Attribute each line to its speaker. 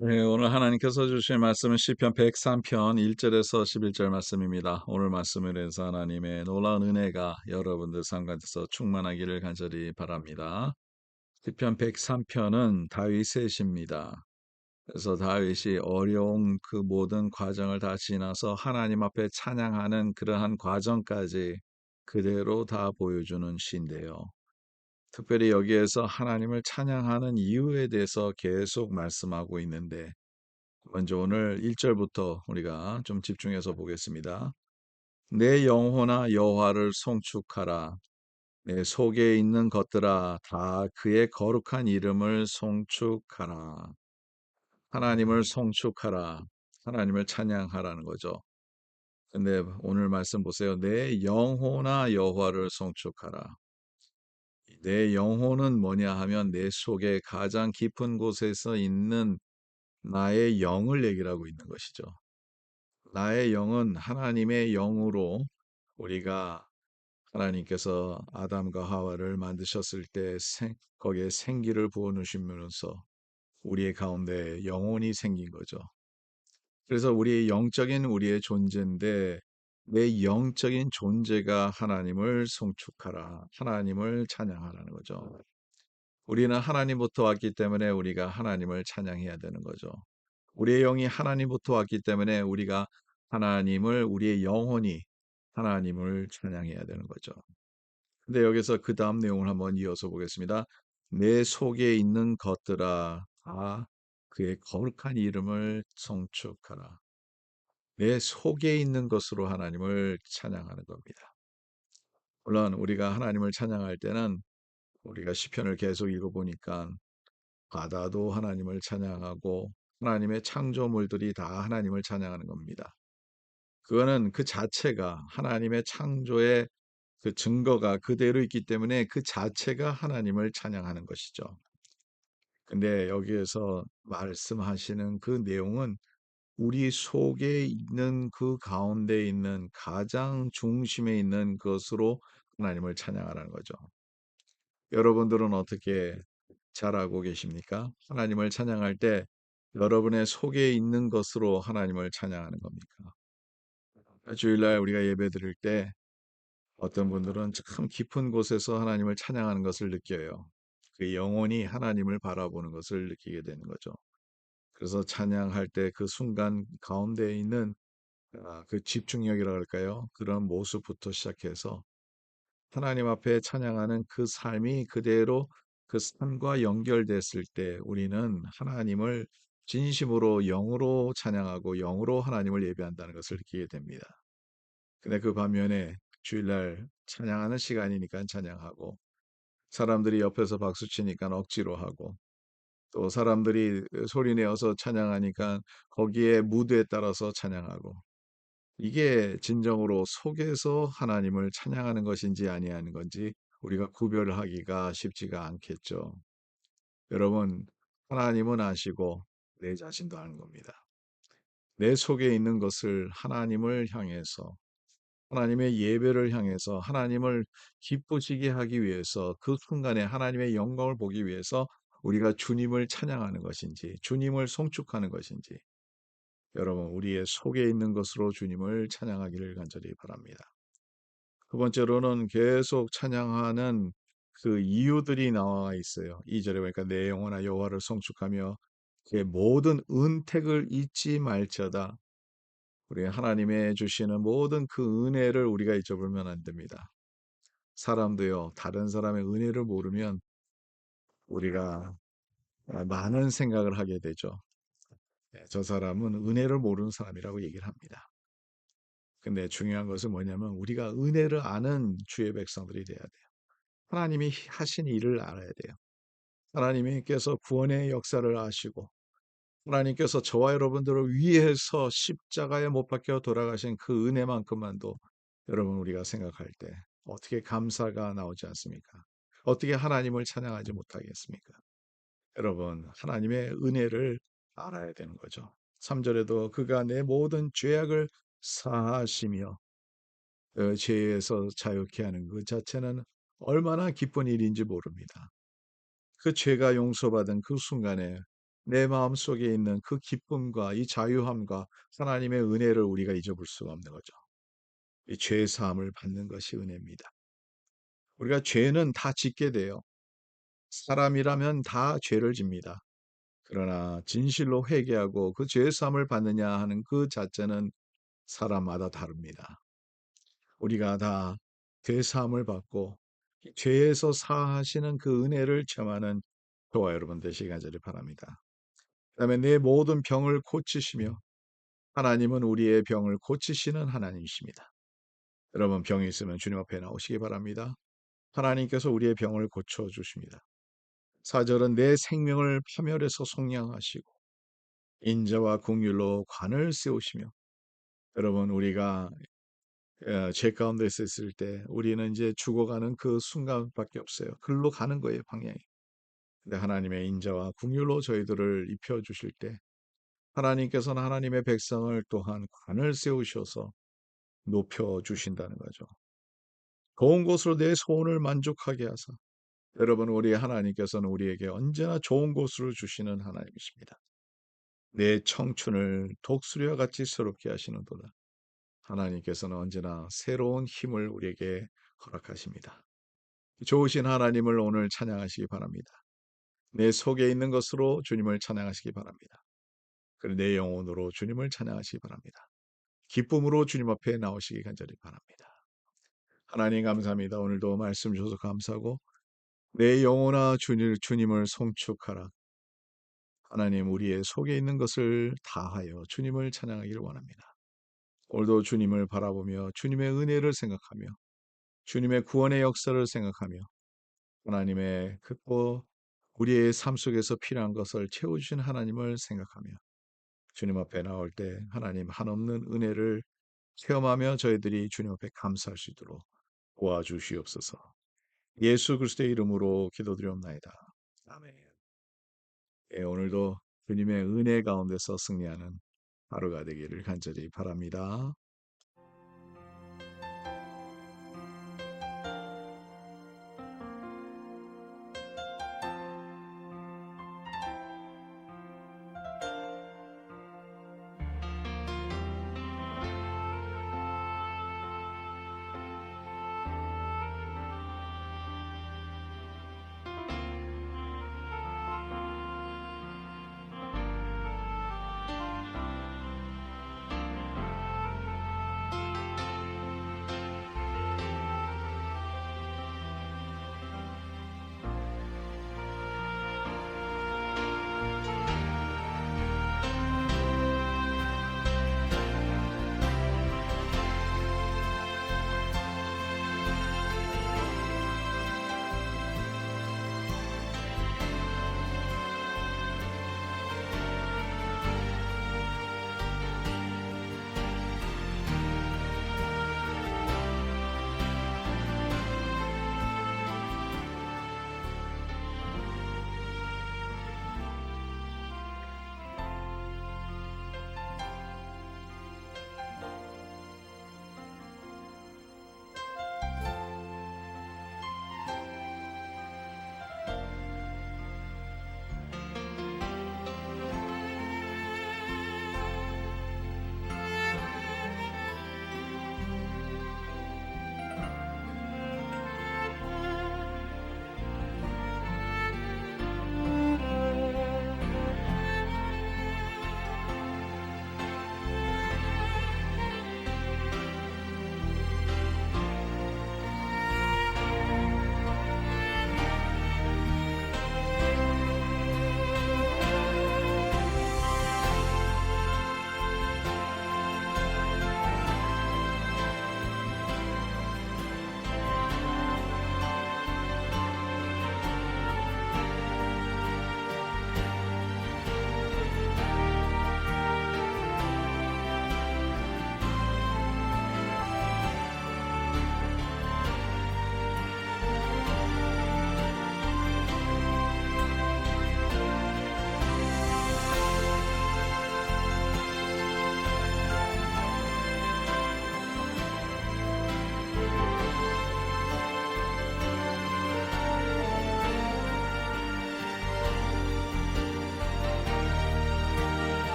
Speaker 1: 네, 오늘 하나님께서 주신 말씀은 시편 103편 1절에서 11절 말씀입니다. 오늘 말씀을 해서 하나님의 놀라운 은혜가 여러분들 삶 가운데서 충만하기를 간절히 바랍니다. 시편 103편은 다윗의 시입니다. 그래서 다윗이 어려운 그 모든 과정을 다 지나서 하나님 앞에 찬양하는 그러한 과정까지 그대로 다 보여주는 시인데요. 특별히 여기에서 하나님을 찬양하는 이유에 대해서 계속 말씀하고 있는데 먼저 오늘 1절부터 우리가 좀 집중해서 보겠습니다. 내 영혼아 여호와를 송축하라. 내 속에 있는 것들아 다 그의 거룩한 이름을 송축하라. 하나님을 송축하라. 하나님을 찬양하라는 거죠. 근데 오늘 말씀 보세요. 내 영혼아 여호와를 송축하라. 내 영혼은 뭐냐 하면 내 속에 가장 깊은 곳에서 있는 나의 영을 얘기를 하고 있는 것이죠. 나의 영은 하나님의 영으로 우리가 하나님께서 아담과 하와를 만드셨을 때 거기에 생기를 부어넣으시면서 우리의 가운데 영혼이 생긴 거죠. 그래서 우리의 영적인 우리의 존재인데 내 영적인 존재가 하나님을 송축하라. 하나님을 찬양하라는 거죠. 우리는 하나님부터 왔기 때문에 우리가 하나님을 찬양해야 되는 거죠. 우리의 영이 하나님부터 왔기 때문에 우리가 우리의 영혼이 하나님을 찬양해야 되는 거죠. 근데 여기서 그 다음 내용을 한번 이어서 보겠습니다. 내 속에 있는 것들아 다 그의 거룩한 이름을 성축하라. 내 속에 있는 것으로 하나님을 찬양하는 겁니다. 물론 우리가 하나님을 찬양할 때는 우리가 시편을 계속 읽어보니까 바다도 하나님을 찬양하고 하나님의 창조물들이 다 하나님을 찬양하는 겁니다. 그거는 그 자체가 하나님의 창조의 그 증거가 그대로 있기 때문에 그 자체가 하나님을 찬양하는 것이죠. 근데 여기에서 말씀하시는 그 내용은 우리 속에 있는 그 가운데 있는 가장 중심에 있는 것으로 하나님을 찬양하라는 거죠. 여러분들은 어떻게 잘 알고 계십니까? 하나님을 찬양할 때 여러분의 속에 있는 것으로 하나님을 찬양하는 겁니까? 주일날 우리가 예배 드릴 때 어떤 분들은 참 깊은 곳에서 하나님을 찬양하는 것을 느껴요. 그 영혼이 하나님을 바라보는 것을 느끼게 되는 거죠. 그래서 찬양할 때 그 순간 가운데 있는 그 집중력이라 할까요? 그런 모습부터 시작해서 하나님 앞에 찬양하는 그 삶이 그대로 그 삶과 연결됐을 때 우리는 하나님을 진심으로 영으로 찬양하고 영으로 하나님을 예배한다는 것을 느끼게 됩니다. 근데 그 반면에 주일날 찬양하는 시간이니까 찬양하고 사람들이 옆에서 박수 치니까 억지로 하고 또 사람들이 소리 내어서 찬양하니까 거기에 무드에 따라서 찬양하고 이게 진정으로 속에서 하나님을 찬양하는 것인지 아니하는 건지 우리가 구별하기가 쉽지가 않겠죠. 여러분, 하나님은 아시고 내 자신도 아는 겁니다. 내 속에 있는 것을 하나님을 향해서 하나님의 예배를 향해서 하나님을 기쁘시게 하기 위해서 그 순간에 하나님의 영광을 보기 위해서 우리가 주님을 찬양하는 것인지 주님을 송축하는 것인지 여러분 우리의 속에 있는 것으로 주님을 찬양하기를 간절히 바랍니다. 두 번째로는 계속 찬양하는 그 이유들이 나와 있어요. 2절에 보니까 내 영혼아 여호와를 송축하며 그의 모든 은택을 잊지 말지어다. 우리 하나님의 주시는 모든 그 은혜를 우리가 잊어버리면 안 됩니다. 사람도요, 다른 사람의 은혜를 모르면 우리가 많은 생각을 하게 되죠. 저 사람은 은혜를 모르는 사람이라고 얘기를 합니다. 근데 중요한 것은 뭐냐면 우리가 은혜를 아는 주의 백성들이 돼야 돼요. 하나님이 하신 일을 알아야 돼요. 하나님께서 구원의 역사를 아시고 하나님께서 저와 여러분들을 위해서 십자가에 못 박혀 돌아가신 그 은혜만큼만도 여러분 우리가 생각할 때 어떻게 감사가 나오지 않습니까? 어떻게 하나님을 찬양하지 못하겠습니까? 여러분 하나님의 은혜를 알아야 되는 거죠. 3절에도 그가 내 모든 죄악을 사하시며 죄에서 자유케 하는 그 자체는 얼마나 기쁜 일인지 모릅니다. 그 죄가 용서받은 그 순간에 내 마음속에 있는 그 기쁨과 이 자유함과 하나님의 은혜를 우리가 잊어볼 수가 없는 거죠. 이 죄 사함을 받는 것이 은혜입니다. 우리가 죄는 다 짓게 돼요. 사람이라면 다 죄를 집니다. 그러나 진실로 회개하고 그 죄 사함을 받느냐 하는 그 자체는 사람마다 다릅니다. 우리가 다 죄 사함을 받고 죄에서 사하시는 그 은혜를 체험하는 저와 여러분 되시기 간절히 바랍니다. 그다음에 내 모든 병을 고치시며 하나님은 우리의 병을 고치시는 하나님이십니다. 여러분 병이 있으면 주님 앞에 나오시기 바랍니다. 하나님께서 우리의 병을 고쳐 주십니다. 4절은 내 생명을 파멸해서 속량하시고 인자와 긍휼로 관을 세우시며 여러분 우리가 죄 가운데 있을 때 우리는 이제 죽어가는 그 순간밖에 없어요. 글로 가는 거예요, 방향이. 근데 하나님의 인자와 긍휼로 저희들을 입혀 주실 때 하나님께서는 하나님의 백성을 또한 관을 세우셔서 높여 주신다는 거죠. 좋은 곳으로 내 소원을 만족하게 하사 여러분 우리 하나님께서는 우리에게 언제나 좋은 곳으로 주시는 하나님이십니다. 내 청춘을 독수리와 같이 새롭게 하시는도다. 하나님께서는 언제나 새로운 힘을 우리에게 허락하십니다. 좋으신 하나님을 오늘 찬양하시기 바랍니다. 내 속에 있는 것으로 주님을 찬양하시기 바랍니다. 그리고 내 영혼으로 주님을 찬양하시기 바랍니다. 기쁨으로 주님 앞에 나오시기 간절히 바랍니다. 하나님 감사합니다. 오늘도 말씀 주셔서 감사하고 내 영혼아 주님을 송축하라. 하나님 우리의 속에 있는 것을 다하여 주님을 찬양하기를 원합니다. 오늘도 주님을 바라보며 주님의 은혜를 생각하며 주님의 구원의 역사를 생각하며 하나님의 그 우리의 삶 속에서 필요한 것을 채워주신 하나님을 생각하며 주님 앞에 나올 때 하나님 한없는 은혜를 체험하며 저희들이 주님 앞에 감사할 수 있도록 도와주시옵소서. 예수 그리스도의 이름으로 기도드리옵나이다. 아멘. 예, 오늘도 주님의 은혜 가운데서 승리하는 하루가 되기를 간절히 바랍니다.